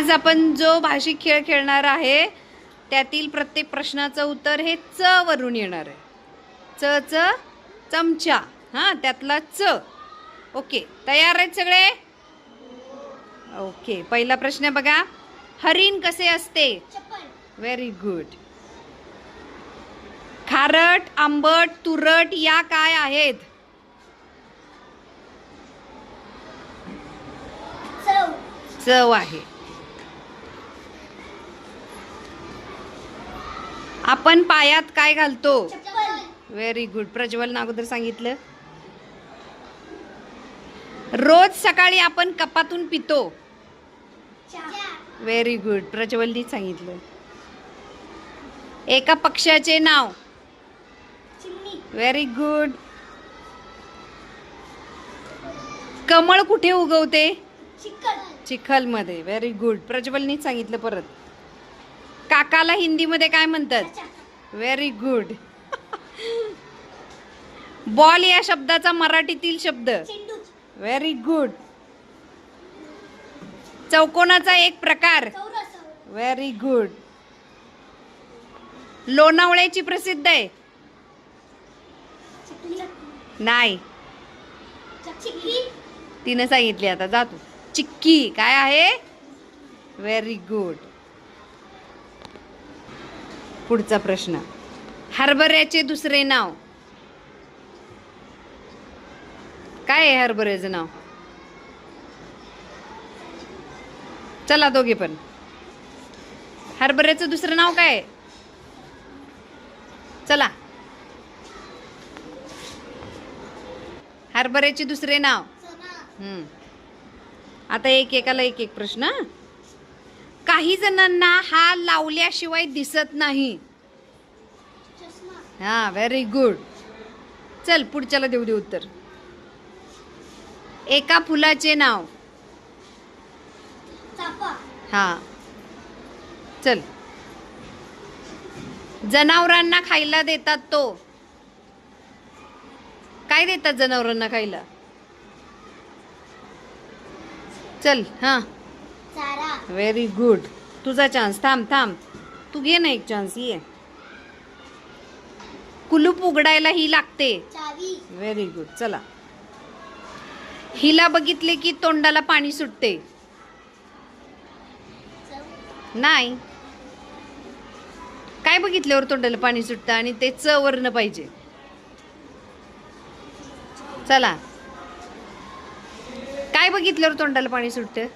आज आपण जो भाषिक खेळ खेळणार आहे त्यातील प्रत्येक प्रश्नाचं उत्तर हे च वरून येणार आहे. च च चमचा, हां त्यातला च. ओके, तयार आहेत सगळे? ओके, पहिला प्रश्न बघा. हरिण कसे असते? Very good. खारट, आंबट, तुरट या काय आहेत? चव आहे. आपण पायात काय घालतो? Very good. प्रज्वल अगोदर सांगितलं. रोज सकाळी आपण कपातून पितो. Very good. प्रज्वलनी सांगितलं. एका पक्ष्याचे नाव? Very good. कमळ कुठे उगवते? चिखलमध्ये. Very good. प्रज्वलनी सांगितलं परत. काकाला हिंदीमध्ये काय म्हणतात? Very good. बॉल या शब्दाचा मराठीतील शब्द? Very good. चौकोनाचा एक प्रकार? Very good. लोणावळ्याची प्रसिद्ध आहे? नाही, तिने सांगितली. आता जा तू. चिक्की काय आहे? Very good. पुढचा प्रश्न. हरभऱ्याचे दुसरे नाव काय आहे? हरभऱ्याचं नाव? चला दोघे पण. हरभऱ्याचं दुसरं नाव काय आहे? चला. हरभऱ्याचे दुसरे नाव? आता एकाला एक प्रश्न. काही जणांना हा लावल्याशिवाय दिसत नाही. हा, व्हेरी गुड. चल पुढच्याला देऊ दे उत्तर. एका फुलाचे नाव? हा, चल. जनावरांना खायला देतात तो? काय देतात जनावरांना खायला? चल. हा, व्हेरी गुड. तुझा चान्स. थांब तू घे ना एक चान्स. ये. कुलूप उघडायला ही लागते? Very good. चला. हिला बघितले की तोंडाला पाणी सुटते? नाही. काय बघितल्यावर तोंडाला पाणी सुटतं आणि ते च वर्ण पाहिजे? चला. काय बघितल्यावर तोंडाला पाणी सुटतं?